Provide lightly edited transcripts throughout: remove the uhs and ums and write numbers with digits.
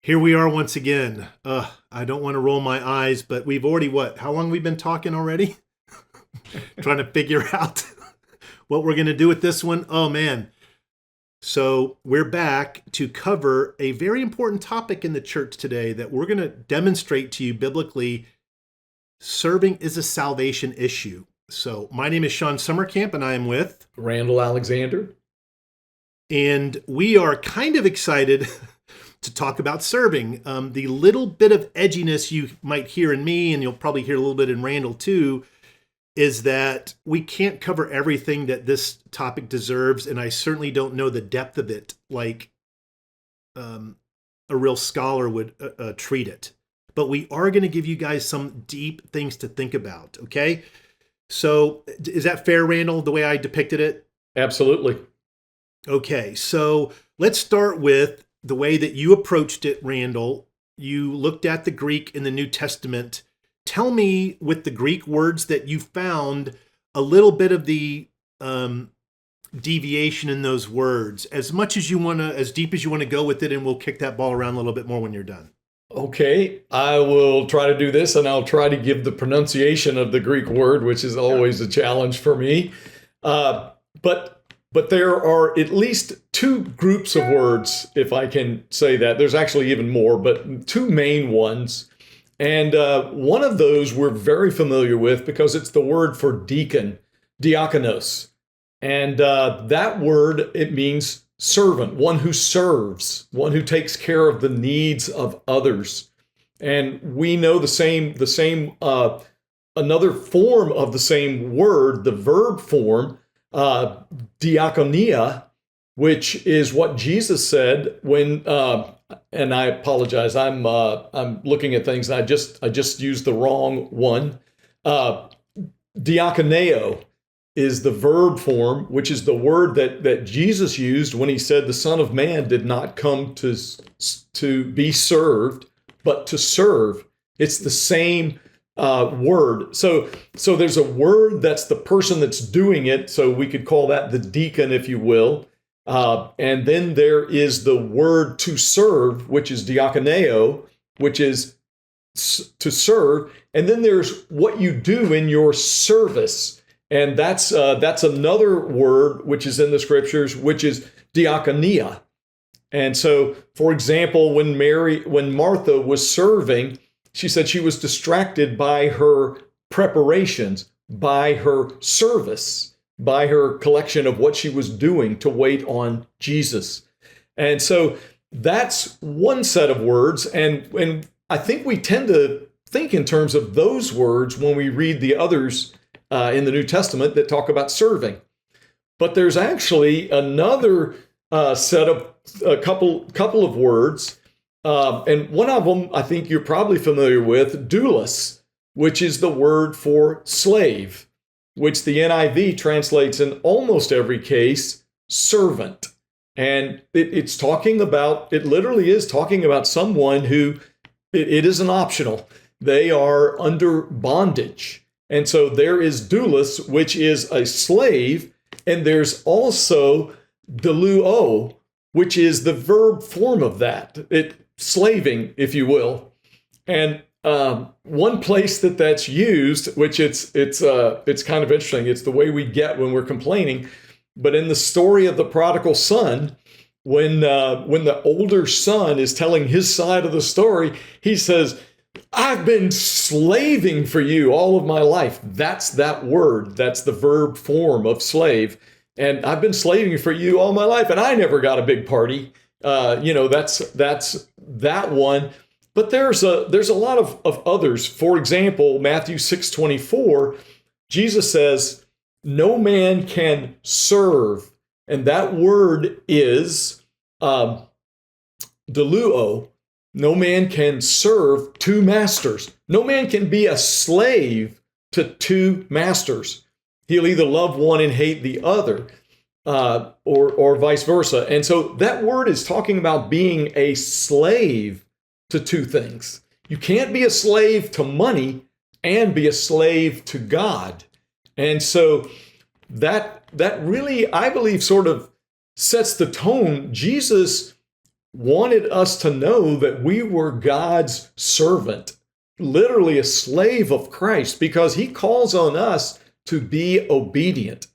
Here we are once again. I don't want to roll my eyes, but we've already, how long we been talking already? Trying to figure out what we're going to do with this one. Oh, man. So we're back to cover a very important topic in the church today that we're going to demonstrate to you biblically. Serving is a salvation issue. So my name is Sean Summercamp, and I am with Randall Alexander. And we are kind of excited to talk about serving. The little bit of edginess you might hear in me, and you'll probably hear a little bit in Randall too, is that we can't cover everything that this topic deserves, and I certainly don't know the depth of it like a real scholar would treat it. But we are going to give you guys some deep things to think about, okay? So is that fair, Randall, the way I depicted it? Absolutely. Okay, so let's start with the way that you approached it, Randall. You looked at the Greek in the New Testament. Tell me, with the Greek words that you found, a little bit of the deviation in those words, as much as you want to, as deep as you want to go with it, and we'll kick that ball around a little bit more when you're done. Okay, I will try to do this, and I'll try to give the pronunciation of the Greek word, which is always a challenge for me. But there are at least two groups of words, if I can say that. There's actually even more, but two main ones. And one of those we're very familiar with because it's the word for deacon, diakonos. And that word, it means servant, one who serves, one who takes care of the needs of others. And we know another form of the same word, the verb form, diakonia, which is what Jesus said when, and I apologize, I'm looking at things and I just used the wrong one. Diakoneo is the verb form, which is the word that Jesus used when he said the Son of Man did not come to be served, but to serve. It's the same word. So there's a word that's the person that's doing it. So we could call that the deacon, if you will. And then there is the word to serve, which is diakoneo, which is to serve. And then there's what you do in your service. And that's another word which is in the scriptures, which is diakonia. And so, for example, when Martha was serving, she said she was distracted by her preparations, by her service, by her collection of what she was doing to wait on Jesus. And so that's one set of words. And I think we tend to think in terms of those words when we read the others in the New Testament that talk about serving. But there's actually another set of a couple of words. And one of them, I think you're probably familiar with, doulos, which is the word for slave, which the NIV translates in almost every case, servant. And it literally is talking about someone who, it isn't optional. They are under bondage. And so there is doulos, which is a slave, and there's also doulo, which is the verb form of that. Slaving, if you will. And one place that's used, which it's kind of interesting, it's the way we get when we're complaining, but in the story of the prodigal son, when the older son is telling his side of the story, he says, I've been slaving for you all of my life. That's that word. That's the verb form of slave. And I've been slaving for you all my life, and I never got a big party. That's that one. But there's a lot of others. For example, Matthew 6:24, Jesus says, no man can serve. And that word is doulo. No man can serve two masters. No man can be a slave to two masters. He'll either love one and hate the other, or vice versa. And so that word is talking about being a slave to two things. You can't be a slave to money and be a slave to God. And so that really, I believe, sort of sets the tone. Jesus wanted us to know that we were God's servant, literally a slave of Christ, because he calls on us to be obedient.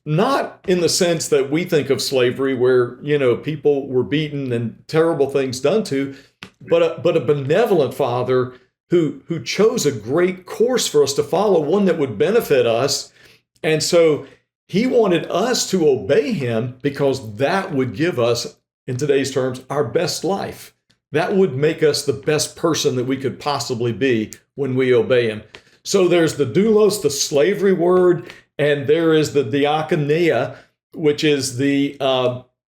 Not in the sense that we think of slavery where, people were beaten and terrible things done to, but a benevolent father who chose a great course for us to follow, one that would benefit us. And so he wanted us to obey him because that would give us, in today's terms, our best life. That would make us the best person that we could possibly be when we obey him. So there's the doulos, the slavery word, and there is the diakonia, which is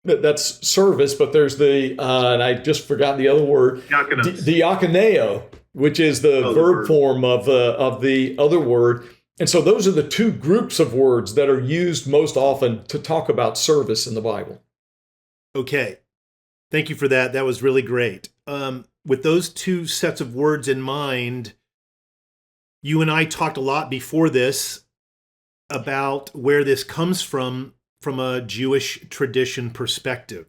that's service, but there's and I just forgot the other word, diakoneo, which is the verb form of the other word. And so those are the two groups of words that are used most often to talk about service in the Bible. Okay. Thank you for that. That was really great. With those two sets of words in mind, you and I talked a lot before this about where this comes from a Jewish tradition perspective.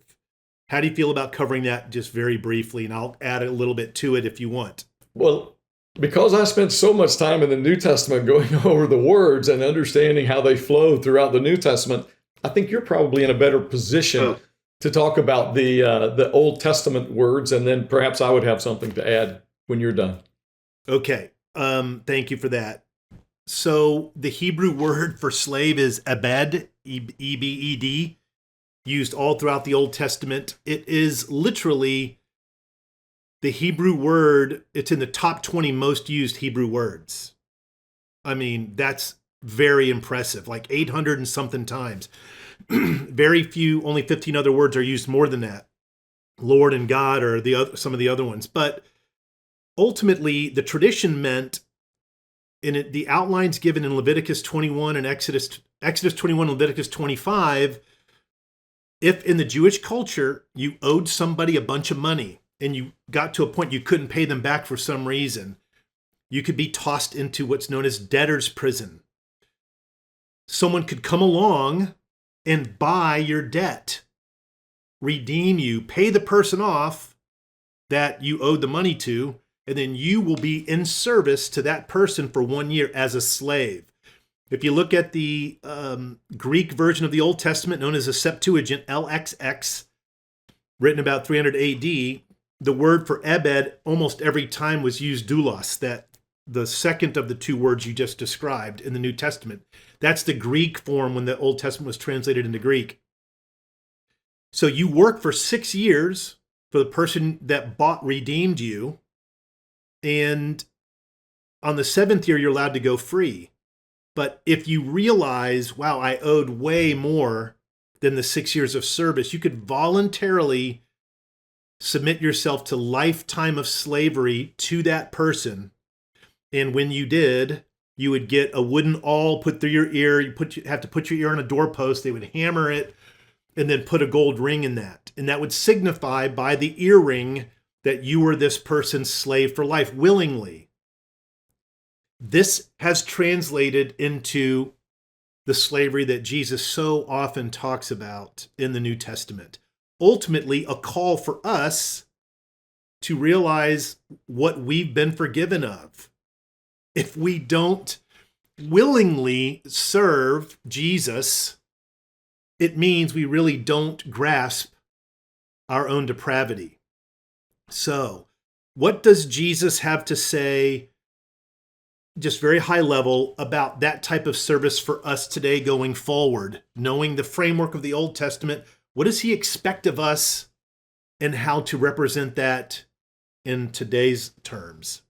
How do you feel about covering that just very briefly? And I'll add a little bit to it if you want. Well, because I spent so much time in the New Testament going over the words and understanding how they flow throughout the New Testament, I think you're probably in a better position to talk about the Old Testament words, and then perhaps I would have something to add when you're done. Okay. Thank you for that. So the Hebrew word for slave is ebed, E-B-E-D, used all throughout the Old Testament. It is literally the Hebrew word. It's in the top 20 most used Hebrew words. I mean, that's very impressive, like 800 and something times. Very few, only 15 other words are used more than that. Lord and God or some of the other ones. But ultimately, the tradition meant, in the outlines given in Leviticus 21 and Exodus 21 and Leviticus 25, if in the Jewish culture you owed somebody a bunch of money and you got to a point you couldn't pay them back for some reason, you could be tossed into what's known as debtor's prison. Someone could come along and buy your debt, redeem you, pay the person off that you owed the money to, and then you will be in service to that person for 1 year as a slave. If you look at the Greek version of the Old Testament, known as the Septuagint, LXX, written about 300 AD, the word for ebed almost every time was used doulos, that the second of the two words you just described in the New Testament. That's the Greek form when the Old Testament was translated into Greek. So you work for 6 years for the person that redeemed you, and on the 7th year, you're allowed to go free. But if you realize, wow, I owed way more than the 6 years of service, you could voluntarily submit yourself to lifetime of slavery to that person. And when you did, you would get a wooden awl put through your ear. You have to put your ear on a doorpost. They would hammer it and then put a gold ring in that. And that would signify by the earring that you were this person's slave for life willingly. This has translated into the slavery that Jesus so often talks about in the New Testament. Ultimately, a call for us to realize what we've been forgiven of. If we don't willingly serve Jesus, it means we really don't grasp our own depravity. So, what does Jesus have to say, just very high level, about that type of service for us today going forward? Knowing the framework of the Old Testament, what does he expect of us and how to represent that in today's terms?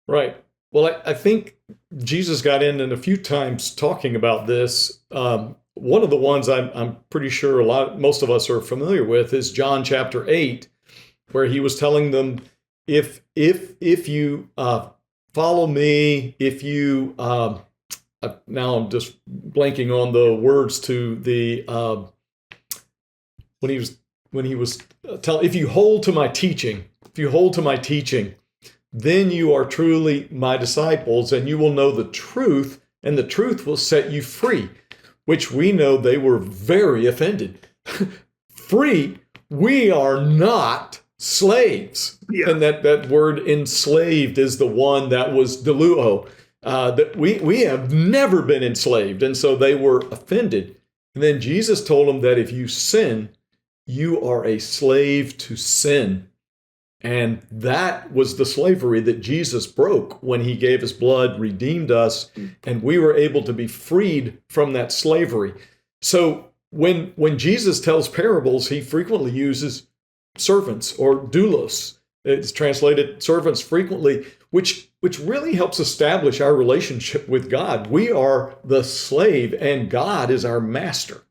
Right. Well, I think Jesus got in a few times talking about this. One of the ones I'm pretty sure most of us are familiar with is John chapter 8, where he was telling them, if you follow me, if you now I'm just blanking on the words to the when he was if you hold to my teaching, then you are truly my disciples, and you will know the truth, and the truth will set you free. Which we know they were very offended. Free? We are not slaves. Yeah. And that word enslaved is the one that was deluo. That we have never been enslaved. And so they were offended. And then Jesus told them that if you sin, you are a slave to sin. And that was the slavery that Jesus broke when he gave his blood, redeemed us, and we were able to be freed from that slavery. So when Jesus tells parables, he frequently uses servants or doulos. It's translated servants frequently, which really helps establish our relationship with God. We are the slave and God is our master.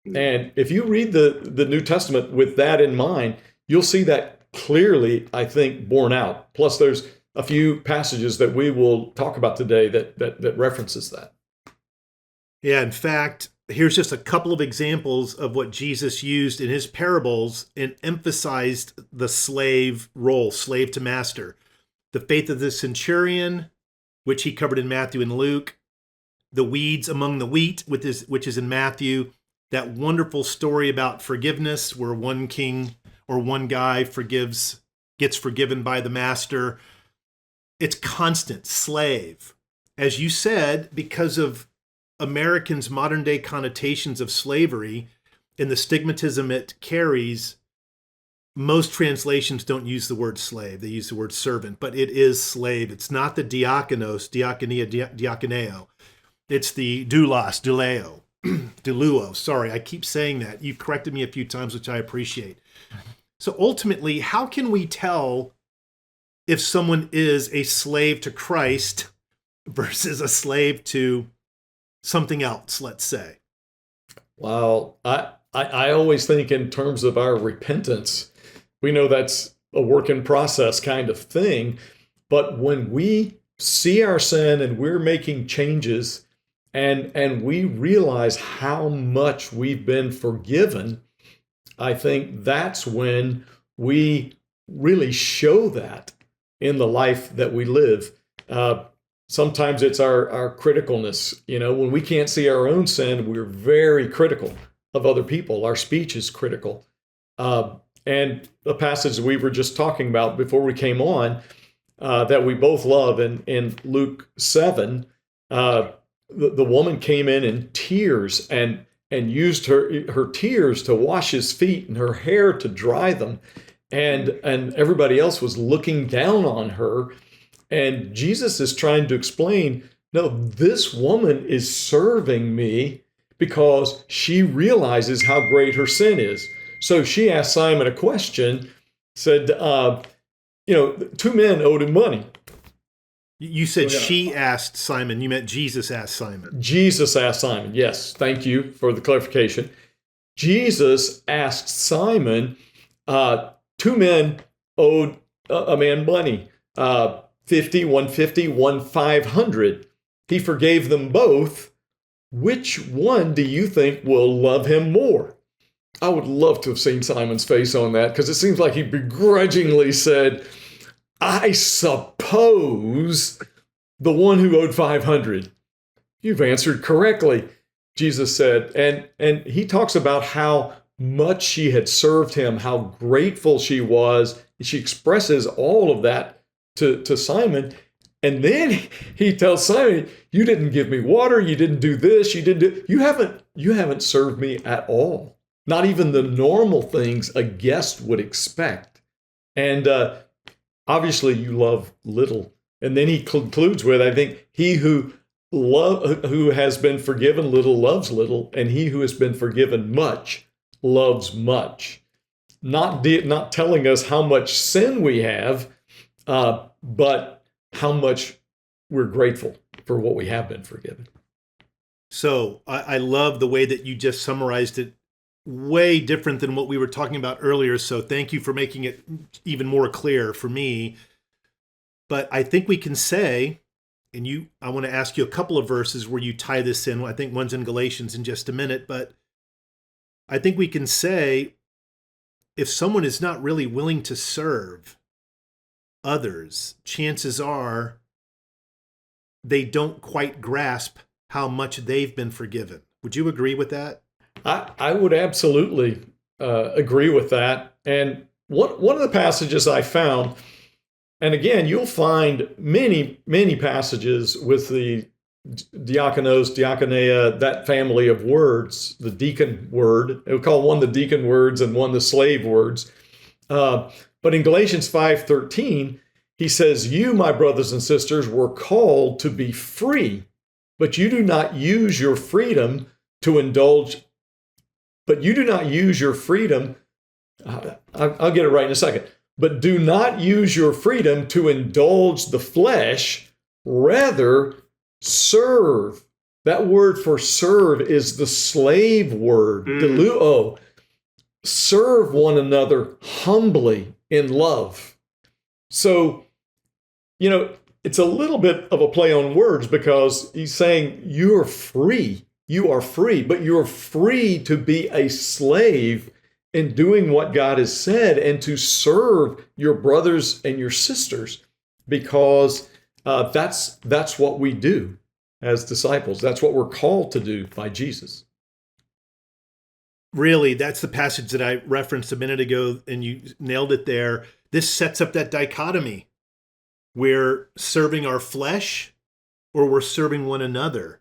And if you read the New Testament with that in mind, you'll see that clearly, I think, borne out. Plus, there's a few passages that we will talk about today that references that. Yeah, in fact, here's just a couple of examples of what Jesus used in his parables and emphasized the slave role, slave to master. The faith of the centurion, which he covered in Matthew and Luke. The weeds among the wheat, which is in Matthew. That wonderful story about forgiveness where one king or one guy gets forgiven by the master. It's constant, slave. As you said, because of Americans' modern day connotations of slavery and the stigmatism it carries, most translations don't use the word slave. They use the word servant, but it is slave. It's not the diakonos, diakonia, diakoneo. It's the doulos, douleo, deluo. Sorry, I keep saying that. You've corrected me a few times, which I appreciate. So ultimately, how can we tell if someone is a slave to Christ versus a slave to something else, let's say? Well, I always think in terms of our repentance. We know that's a work in process kind of thing. But when we see our sin and we're making changes and we realize how much we've been forgiven, I think that's when we really show that in the life that we live. Sometimes it's our criticalness. When we can't see our own sin, we're very critical of other people. Our speech is critical. And the passage we were just talking about before we came on, that we both love in Luke 7, the woman came in tears and used her tears to wash his feet and her hair to dry them. And everybody else was looking down on her. And Jesus is trying to explain, no, this woman is serving me because she realizes how great her sin is. So she asked Simon a question, said, two men owed him money. You said she asked Simon. You meant Jesus asked Simon. Jesus asked Simon. Yes, thank you for the clarification. Jesus asked Simon, two men owed a man money, 50, 150, 500. He forgave them both. Which one do you think will love him more? I would love to have seen Simon's face on that, because it seems like he begrudgingly said, I suppose the one who owed 500. You've answered correctly, Jesus said. And he talks about how much she had served him, how grateful she was. She expresses all of that to Simon. And then he tells Simon, you didn't give me water, you didn't do this, you haven't served me at all. Not even the normal things a guest would expect. And obviously you love little. And then he concludes with, I think, he who has been forgiven little loves little, and he who has been forgiven much loves much. Not telling us how much sin we have, but how much we're grateful for what we have been forgiven. So I love the way that you just summarized it. Way different than what we were talking about earlier. So thank you for making it even more clear for me. But I think we can say, and I want to ask you a couple of verses where you tie this in. I think one's in Galatians in just a minute, but I think we can say if someone is not really willing to serve others, chances are they don't quite grasp how much they've been forgiven. Would you agree with that? I would absolutely agree with that. And one of the passages I found, and again, you'll find many passages with the diakonos, diakonia, that family of words, the deacon word. We call one the deacon words and one the slave words. But in Galatians 5:13, he says, "You, my brothers and sisters, were called to be free, but you do not use your freedom to indulge. But you do not use your freedom. I'll get it right in a second. But do not use your freedom to indulge the flesh. Rather, serve." That word for serve is the slave word, deluo. Serve one another humbly in love. So, it's a little bit of a play on words because he's saying you're free. You are free, but you're free to be a slave in doing what God has said and to serve your brothers and your sisters, because that's what we do as disciples. That's what we're called to do by Jesus. Really, that's the passage that I referenced a minute ago, and you nailed it there. This sets up that dichotomy. We're serving our flesh or we're serving one another.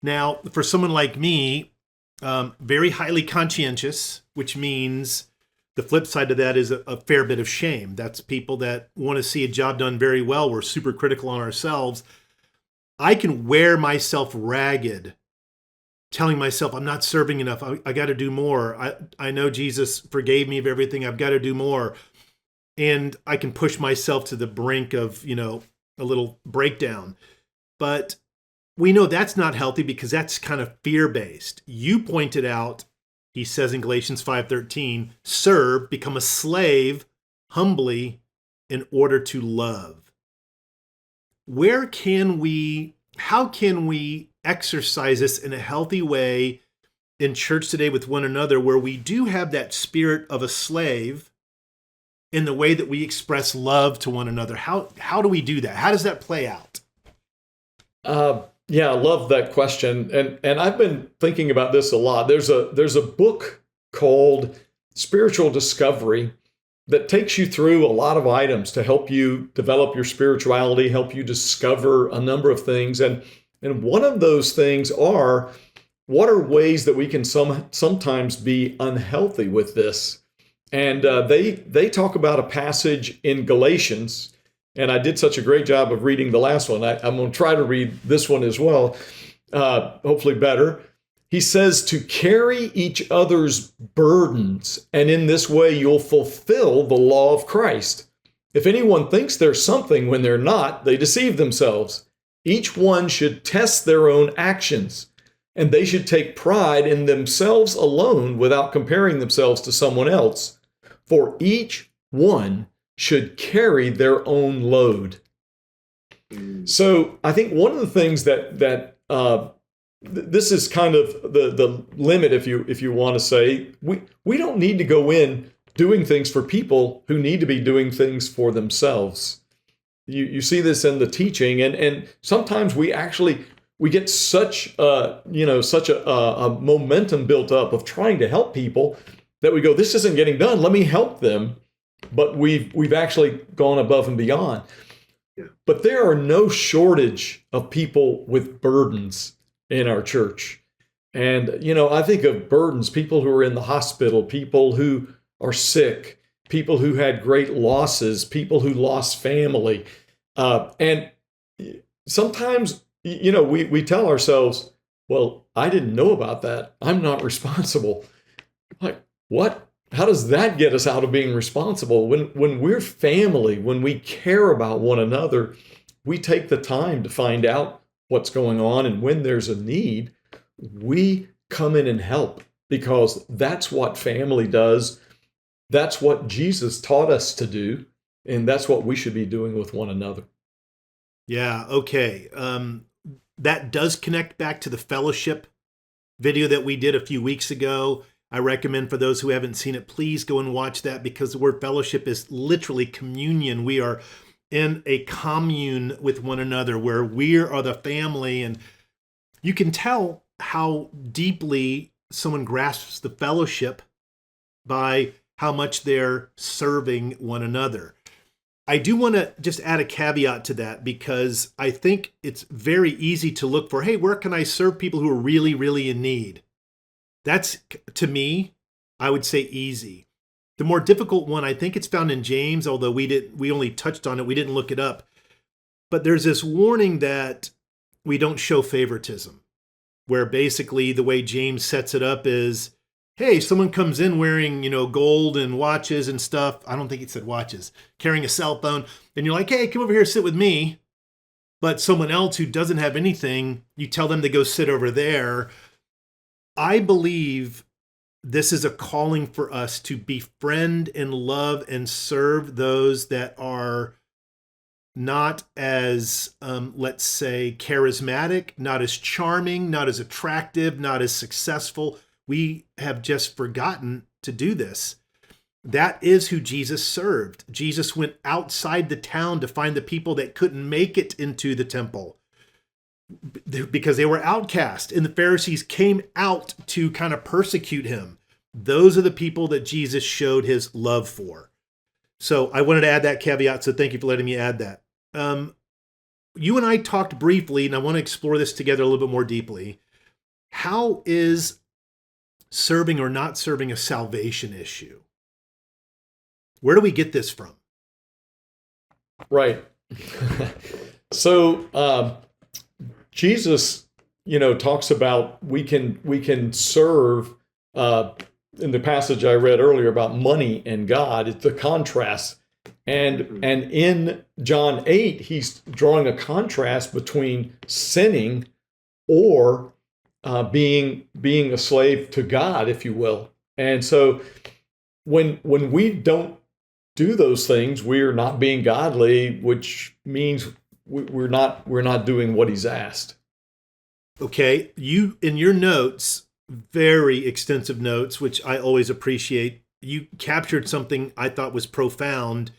Now, for someone like me, very highly conscientious, which means the flip side of that is a fair bit of shame. That's people that want to see a job done very well. We're super critical on ourselves. I can wear myself ragged, telling myself I'm not serving enough. I got to do more. I know Jesus forgave me of everything. I've got to do more. And I can push myself to the brink of, a little breakdown. But we know that's not healthy because that's kind of fear-based. You pointed out, he says in Galatians 5:13, serve, become a slave humbly in order to love. How can we exercise this in a healthy way in church today with one another, where we do have that spirit of a slave in the way that we express love to one another? How do we do that? How does that play out? Yeah, I love that question. And I've been thinking about this a lot. There's a book called Spiritual Discovery that takes you through a lot of items to help you develop your spirituality, help you discover a number of things. And one of those things are, what are ways that we can sometimes be unhealthy with this? And they talk about a passage in Galatians, and I did such a great job of reading the last one. I'm going to try to read this one as well, hopefully better. He says to carry each other's burdens, and in this way you'll fulfill the law of Christ. If anyone thinks they're something when they're not, they deceive themselves. Each one should test their own actions, and they should take pride in themselves alone without comparing themselves to someone else. For each one should carry their own load. So I think one of the things that this is kind of the limit, if you want to say, we don't need to go in doing things for people who need to be doing things for themselves. You see this in the teaching, and sometimes we get such a momentum built up of trying to help people that we go, this isn't getting done, let me help them. But we've actually gone above and beyond. Yeah. But there are no shortage of people with burdens in our church. And, I think of burdens, people who are in the hospital, people who are sick, people who had great losses, people who lost family. And sometimes, we tell ourselves, well, I didn't know about that. I'm not responsible. Like, what? How does that get us out of being responsible? When we're family, when we care about one another, we take the time to find out what's going on. And when there's a need, we come in and help, because that's what family does. That's what Jesus taught us to do. And that's what we should be doing with one another. Yeah, okay. That does connect back to the fellowship video that we did a few weeks ago. I recommend, for those who haven't seen it, please go and watch that, because the word fellowship is literally communion. We are in a commune with one another where we are the family, and you can tell how deeply someone grasps the fellowship by how much they're serving one another. I do want to just add a caveat to that, because I think it's very easy to look for, hey, where can I serve people who are really, really in need? That's, to me, I would say easy. The more difficult one, I think it's found in James, although we only touched on it, we didn't look it up. But there's this warning that we don't show favoritism, where basically the way James sets it up is, hey, someone comes in wearing, gold and watches and stuff. I don't think he said watches, carrying a cell phone. And you're like, hey, come over here, sit with me. But someone else who doesn't have anything, you tell them to go sit over there. I believe this is a calling for us to befriend and love and serve those that are not as, let's say, charismatic, not as charming, not as attractive, not as successful. We have just forgotten to do this. That is who Jesus served. Jesus went outside the town to find the people that couldn't make it into the temple because they were outcast, and the Pharisees came out to kind of persecute him. Those are the people that Jesus showed his love for. So I wanted to add that caveat, so thank you for letting me add that. You and I talked briefly, and I want to explore this together a little bit more deeply. How is serving or not serving a salvation issue? Where do we get this from? Right. So Jesus, talks about we can serve. In the passage I read earlier about money and God, it's the contrast. And in John 8, he's drawing a contrast between sinning or being a slave to God, if you will. And so when we don't do those things, we're not being godly, which means we're not doing what he's asked. Okay, you in your notes, very extensive notes, which I always appreciate, you captured something I thought was profound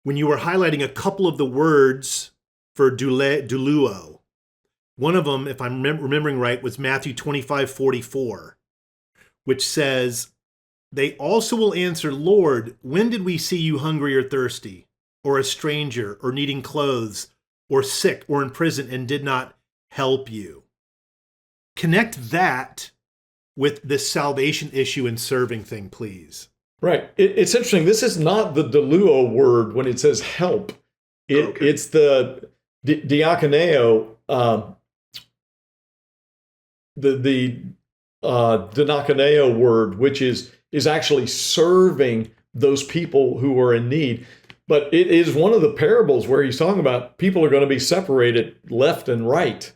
when you were highlighting a couple of the words for douleuo. One of them, if I'm remembering right, was Matthew 25:44, which says, "They also will answer, 'Lord, when did we see you hungry or thirsty, or a stranger, or needing clothes, or sick, or in prison, and did not help you?'" Connect that with this salvation issue and serving thing, please. Right. It's interesting. This is not the douleuo word when it says help. Okay. It's the diakoneo, the diakoneo word, which is actually serving those people who are in need. But it is one of the parables where he's talking about people are going to be separated left and right.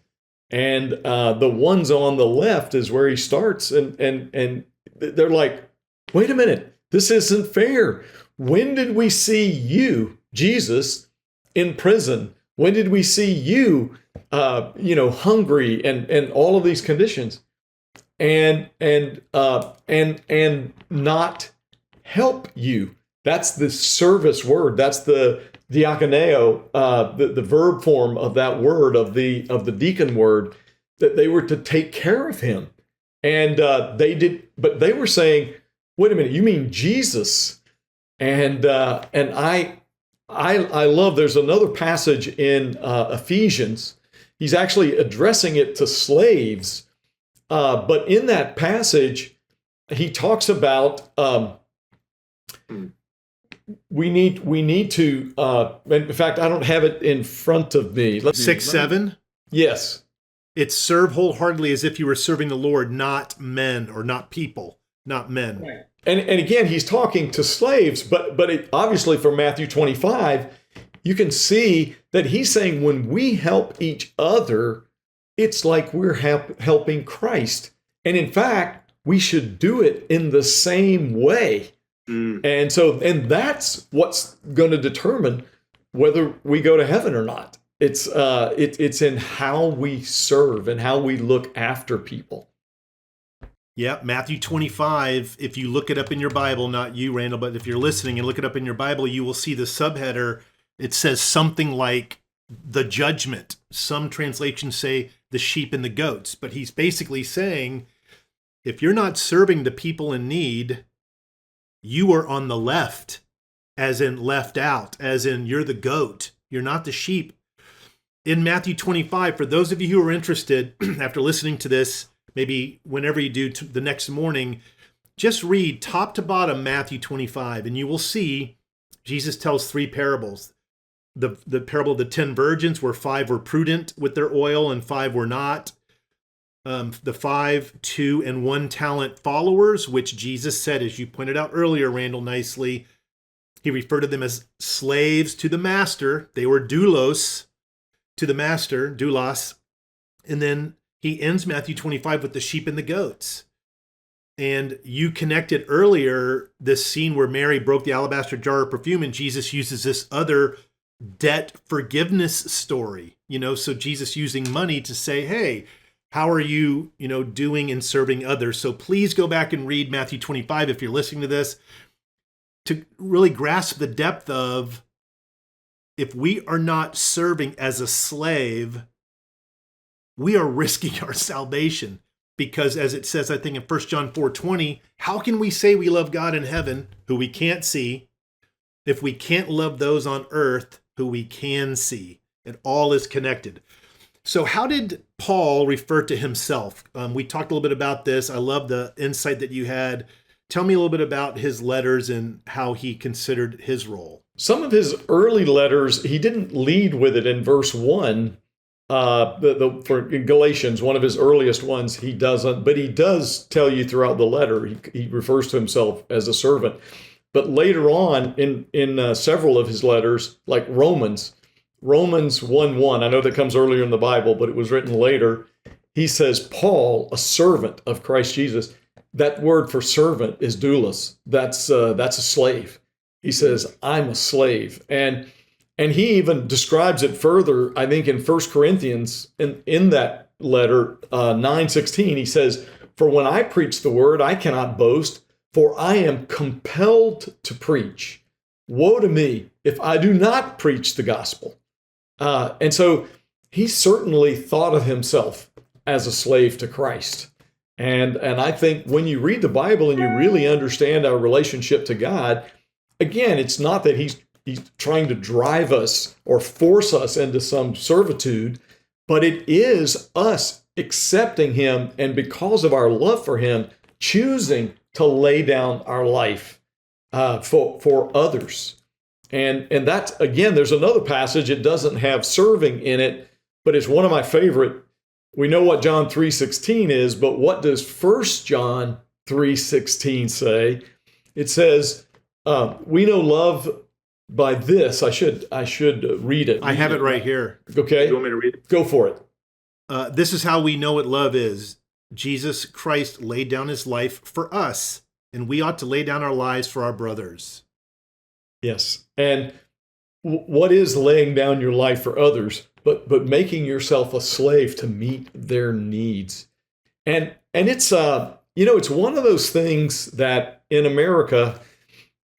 And the ones on the left is where he starts. And they're like, wait a minute, this isn't fair. When did we see you, Jesus, in prison? When did we see you, hungry and all of these conditions, and not help you? That's the service word. That's the diakoneo, the verb form of that word, of the deacon word, that they were to take care of him. And they did, but they were saying, wait a minute, you mean Jesus? And I love, there's another passage in Ephesians. He's actually addressing it to slaves. But in that passage, he talks about we need to, in fact, I don't have it in front of me. 6:7? Yes. It's serve wholeheartedly as if you were serving the Lord, not men, or not people, not men. Right. And again, he's talking to slaves, but obviously from Matthew 25, you can see that he's saying when we help each other, it's like we're helping Christ. And in fact, we should do it in the same way. And that's what's going to determine whether we go to heaven or not. It's in how we serve and how we look after people. Yeah, Matthew 25, if you look it up in your Bible, not you, Randall, but if you're listening and look it up in your Bible, you will see the subheader. It says something like the judgment. Some translations say the sheep and the goats. But he's basically saying, if you're not serving the people in need, You are on the left, as in left out, as in you're the goat. You're not the sheep. In Matthew 25, for those of you who are interested, after listening to this, maybe whenever you do the next morning, just read top to bottom Matthew 25, and you will see Jesus tells 3 parables. The parable of the 10 virgins, where 5 were prudent with their oil and 5 were not. The 5, 2, and 1 talent followers, which Jesus said, as you pointed out earlier, Randall, nicely, he referred to them as slaves to the master. They were doulos to the master, doulos. And then he ends Matthew 25 with the sheep and the goats. And you connected earlier this scene where Mary broke the alabaster jar of perfume, and Jesus uses this other debt forgiveness story. So Jesus using money to say, hey, how are you, doing in serving others? So please go back and read Matthew 25 if you're listening to this, to really grasp the depth of, if we are not serving as a slave, we are risking our salvation. Because as it says, I think in 1 John 4:20, how can we say we love God in heaven, who we can't see, if we can't love those on earth who we can see? It all is connected. So how did Paul refer to himself? We talked a little bit about this. I love the insight that you had. Tell me a little bit about his letters and how he considered his role. Some of his early letters, he didn't lead with it in verse 1. For Galatians, one of his earliest ones, he doesn't, but he does tell you throughout the letter, he refers to himself as a servant. But later on in several of his letters, like Romans 1:1, I know that comes earlier in the Bible, but it was written later. He says, Paul, a servant of Christ Jesus. That word for servant is doulos. That's a slave. He says, I'm a slave. And he even describes it further, I think, in 1 Corinthians, in that letter, 9:16, he says, for when I preach the word, I cannot boast, for I am compelled to preach. Woe to me if I do not preach the gospel. And so he certainly thought of himself as a slave to Christ. And I think when you read the Bible and you really understand our relationship to God, again, it's not that he's trying to drive us or force us into some servitude, but it is us accepting him, and because of our love for him, choosing to lay down our life for others. And that's, again, there's another passage. It doesn't have serving in it, but it's one of my favorite. We know what John 3:16 is, but what does 1 John 3:16 say? It says, we know love by this. I should read it. I have it right here. Okay. You want me to read it? Go for it. This is how we know what love is. Jesus Christ laid down his life for us, and we ought to lay down our lives for our brothers. Yes. And what is laying down your life for others, but making yourself a slave to meet their needs? And it's it's one of those things that in America,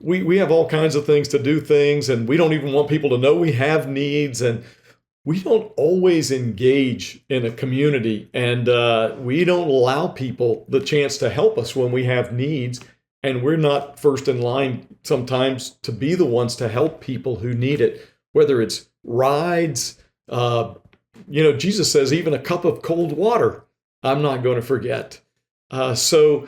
we have all kinds of things to do things, and we don't even want people to know we have needs, and we don't always engage in a community, and we don't allow people the chance to help us when we have needs, and we're not first in line sometimes to be the ones to help people who need it, whether it's rides. Jesus says even a cup of cold water, I'm not going to forget. So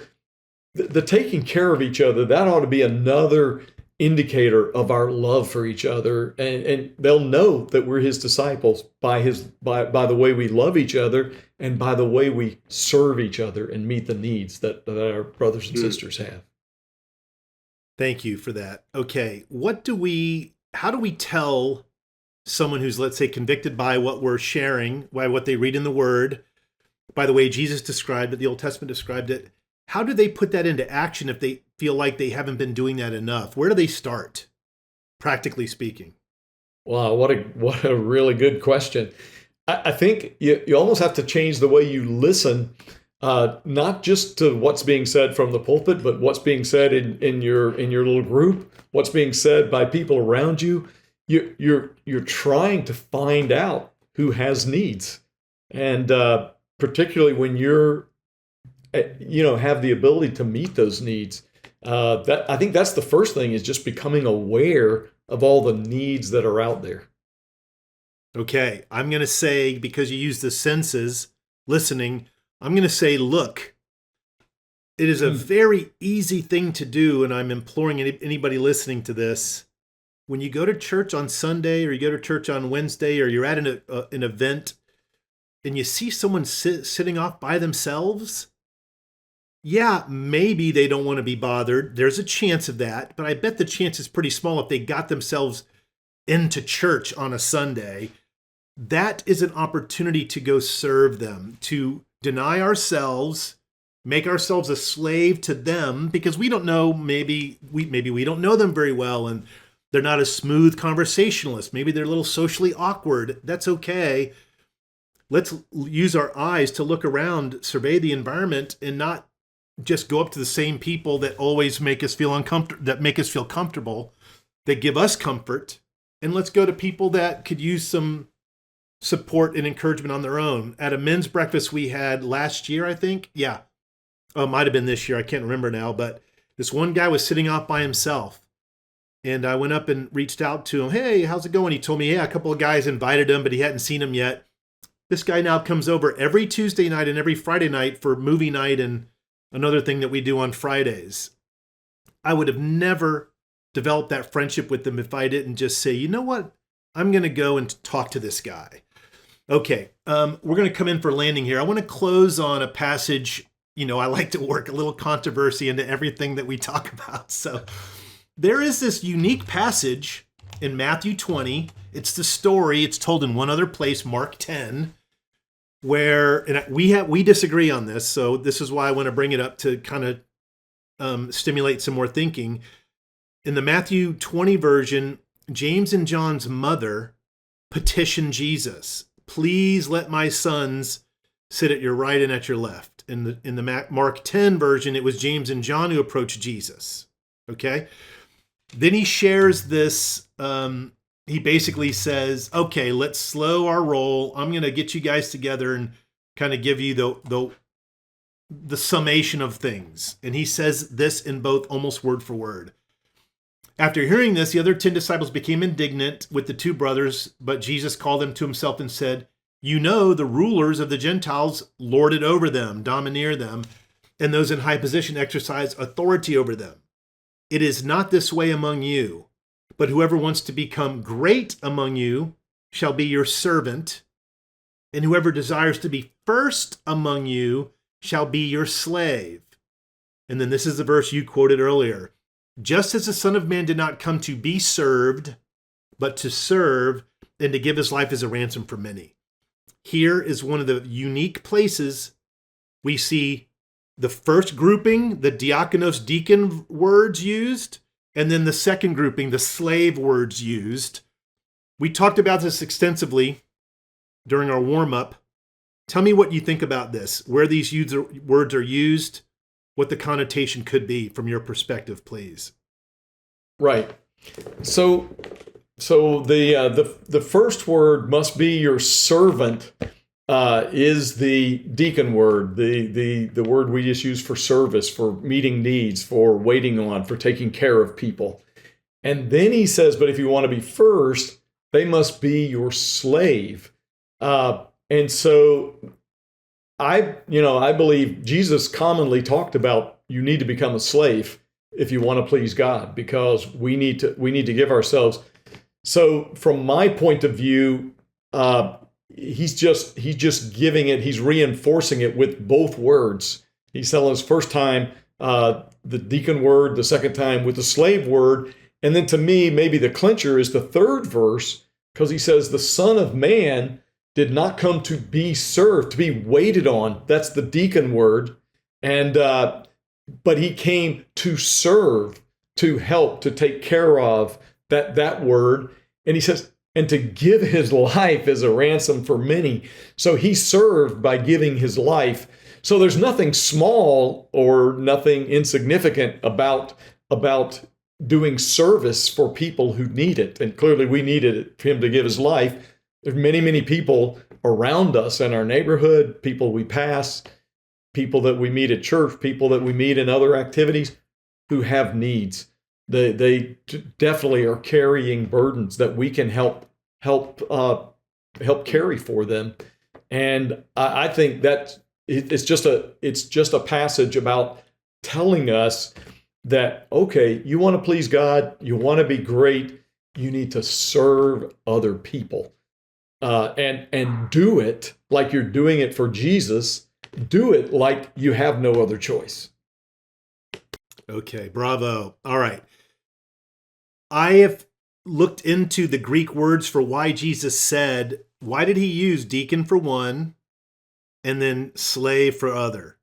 the taking care of each other, that ought to be another indicator of our love for each other, and they'll know that we're his disciples by the way we love each other and by the way we serve each other and meet the needs that our brothers and sisters have. Thank you for that. Okay, how do we tell someone who's, let's say, convicted by what we're sharing, by what they read in the Word, by the way Jesus described it, the Old Testament described it, how do they put that into action if they feel like they haven't been doing that enough? Where do they start, practically speaking? Wow, what a really good question. I think you almost have to change the way you listen, not just to what's being said from the pulpit, but what's being said in your little group, what's being said by people around you. You're trying to find out who has needs, and particularly when you're have the ability to meet those needs. That I think that's the first thing, is just becoming aware of all the needs that are out there. Okay, I'm going to say, because you use the senses, listening, I'm going to say, look, it is a very easy thing to do, and I'm imploring anybody listening to this. When you go to church on Sunday, or you go to church on Wednesday, or you're at an event, and you see someone sitting off by themselves, yeah, maybe they don't want to be bothered. There's a chance of that, but I bet the chance is pretty small if they got themselves into church on a Sunday. That is an opportunity to go serve them, to deny ourselves, make ourselves a slave to them, because we don't know, maybe we don't know them very well, and they're not a smooth conversationalist. Maybe they're a little socially awkward. That's okay. Let's use our eyes to look around, survey the environment, and not just go up to the same people that always make us feel uncomfortable, that make us feel comfortable, that give us comfort. And let's go to people that could use some support and encouragement on their own. At a men's breakfast we had last year, I think. Yeah. Oh, it might have been this year. I can't remember now. But this one guy was sitting off by himself. And I went up and reached out to him. Hey, how's it going? He told me, yeah, a couple of guys invited him, but he hadn't seen him yet. This guy now comes over every Tuesday night and every Friday night for movie night and another thing that we do on Fridays. I would have never developed that friendship with him if I didn't just say, you know what? I'm going to go and talk to this guy. Okay, we're going to come in for landing here. I want to close on a passage. You know, I like to work a little controversy into everything that we talk about. So there is this unique passage in Matthew 20. It's the story. It's told in one other place, Mark 10, where, and we disagree on this. So this is why I want to bring it up to kind of stimulate some more thinking. In the Matthew 20 version, James and John's mother petitioned Jesus, please let my sons sit at your right and at your left. In the Mark 10 version, it was James and John who approached Jesus. Okay? Then he shares this, he basically says, okay, let's slow our roll. I'm going to get you guys together and kind of give you the summation of things. And he says this in both almost word for word. After hearing this, the other 10 disciples became indignant with the two brothers, but Jesus called them to himself and said, you know, the rulers of the Gentiles lord it over them, domineer them, and those in high position exercise authority over them. It is not this way among you, but whoever wants to become great among you shall be your servant, and whoever desires to be first among you shall be your slave. And then this is the verse you quoted earlier. Just as the Son of Man did not come to be served, but to serve and to give his life as a ransom for many. Here is one of the unique places we see the first grouping, the diakonos, deacon words used, and then the second grouping, the slave words used. We talked about this extensively during our warm-up. Tell me what you think about this, where these words are used, what the connotation could be from your perspective, please. Right. So the first word must be your servant, is the deacon word, the word we just use for service, for meeting needs, for waiting on, for taking care of people. And then he says, but if you want to be first, they must be your slave. And so I believe Jesus commonly talked about you need to become a slave if you want to please God, because we need to give ourselves. So from my point of view, he's just giving it, he's reinforcing it with both words. He's telling us first time the deacon word, the second time with the slave word. And then to me, maybe the clincher is the third verse, because he says the Son of Man did not come to be served, to be waited on. That's the deacon word. And but he came to serve, to help, to take care of, that word. And he says, and to give his life as a ransom for many. So he served by giving his life. So there's nothing small or nothing insignificant about doing service for people who need it. And clearly we needed it for him to give his life. There's many, many people around us in our neighborhood, people we pass, people that we meet at church, people that we meet in other activities who have needs. They definitely are carrying burdens that we can help carry for them. And I think that it's just a passage about telling us that, okay, you want to please God, you want to be great, you need to serve other people, and do it like you're doing it for Jesus. Do it like you have no other choice. Okay, bravo. All right. I have looked into the Greek words for why Jesus said, why did he use deacon for one and then slave for other?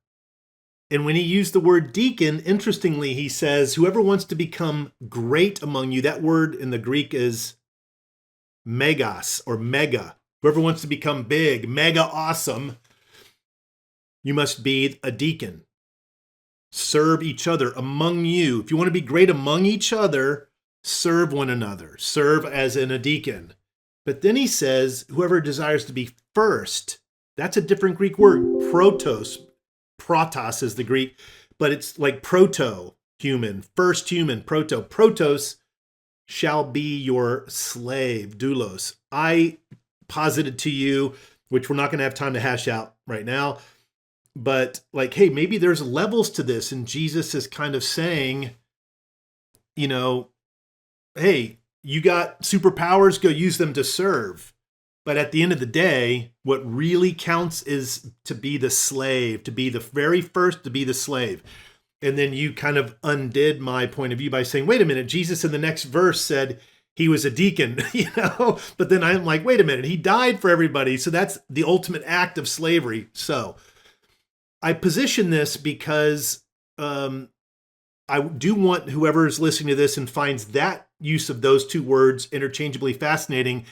And when he used the word deacon, interestingly, he says, whoever wants to become great among you, that word in the Greek is megas or mega. Whoever wants to become big, mega awesome, you must be a deacon. Serve each other among you. If you want to be great among each other, serve one another. Serve as in a deacon. But then he says, whoever desires to be first, that's a different Greek word, protos. Protos is the Greek, but it's like proto-human, first human, proto. Protos shall be your slave, doulos. I posited to you, which we're not going to have time to hash out right now, but like, hey, maybe there's levels to this, and Jesus is kind of saying, hey, you got superpowers, go use them to serve. But at the end of the day, what really counts is to be the slave, to be the very first, to be the slave. And then you kind of undid my point of view by saying, wait a minute, Jesus in the next verse said he was a deacon, But then I'm like, wait a minute, he died for everybody. So that's the ultimate act of slavery. So I position this because I do want whoever is listening to this and finds that use of those two words interchangeably fascinating.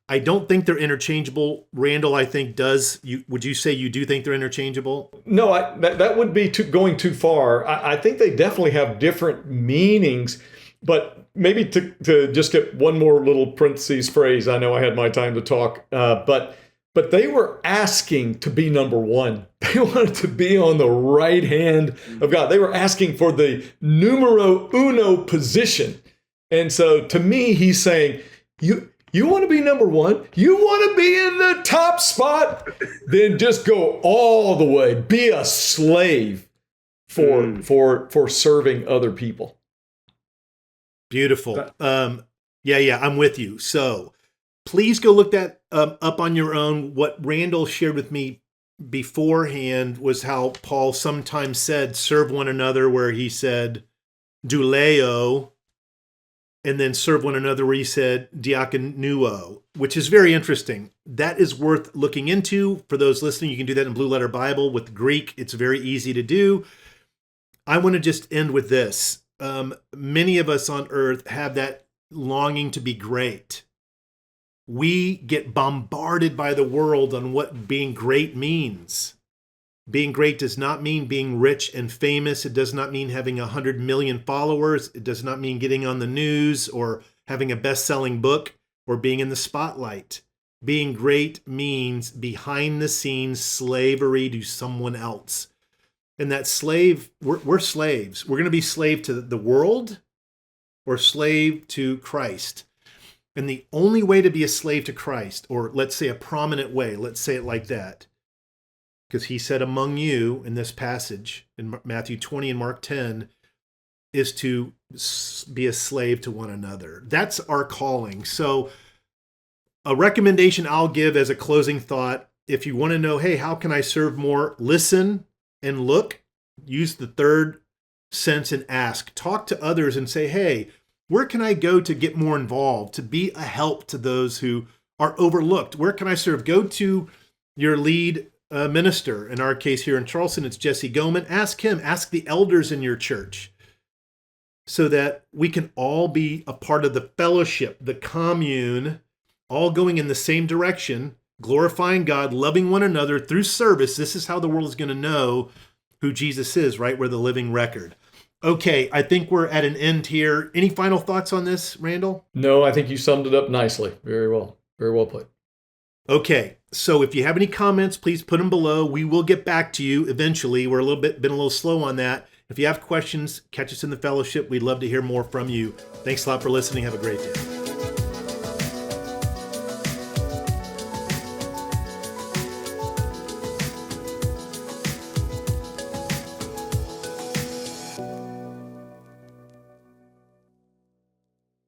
I don't think they're interchangeable. Randall, I think, does. Would you say you do think they're interchangeable? No, that would be going too far. I think they definitely have different meanings, but maybe to just get one more little parentheses phrase, I know I had my time to talk, but they were asking to be number one. They wanted to be on the right hand of God. They were asking for the numero uno position. And so to me, he's saying, you want to be number one? You want to be in the top spot? Then just go all the way. Be a slave for serving other people. Beautiful. Yeah, I'm with you. So please go look that up on your own. What Randall shared with me beforehand was how Paul sometimes said, serve one another, where he said, douleo, and then serve one another where he said diakonuo, which is very interesting. That is worth looking into. For those listening, you can do that in Blue Letter Bible. With Greek, it's very easy to do. I want to just end with this. Many of us on earth have that longing to be great. We get bombarded by the world on what being great means. Being great does not mean being rich and famous. It does not mean having 100 million followers. It does not mean getting on the news or having a best-selling book or being in the spotlight. Being great means behind the scenes slavery to someone else. And that slave, we're slaves. We're going to be slave to the world or slave to Christ. And the only way to be a slave to Christ, or let's say a prominent way, let's say it like that, because he said among you in this passage in Matthew 20 and Mark 10, is to be a slave to one another. That's our calling. So a recommendation I'll give as a closing thought, if you want to know, hey, how can I serve more? Listen and look. Use the third sense and ask. Talk to others and say, hey, where can I go to get more involved, to be a help to those who are overlooked? Where can I serve? Go to your lead minister. In our case here in Charleston, it's Jesse Goman. Ask him, ask the elders in your church, so that we can all be a part of the fellowship, the commune, all going in the same direction, glorifying God, loving one another through service. This is how the world is going to know who Jesus is, right? We're the living record. Okay, I think we're at an end here. Any final thoughts on this, Randall? No, I think you summed it up nicely. Very well. Very well put. Okay, so if you have any comments, please put them below. We will get back to you eventually. We're been a little slow on that. If you have questions, catch us in the fellowship. We'd love to hear more from you. Thanks a lot for listening. Have a great day.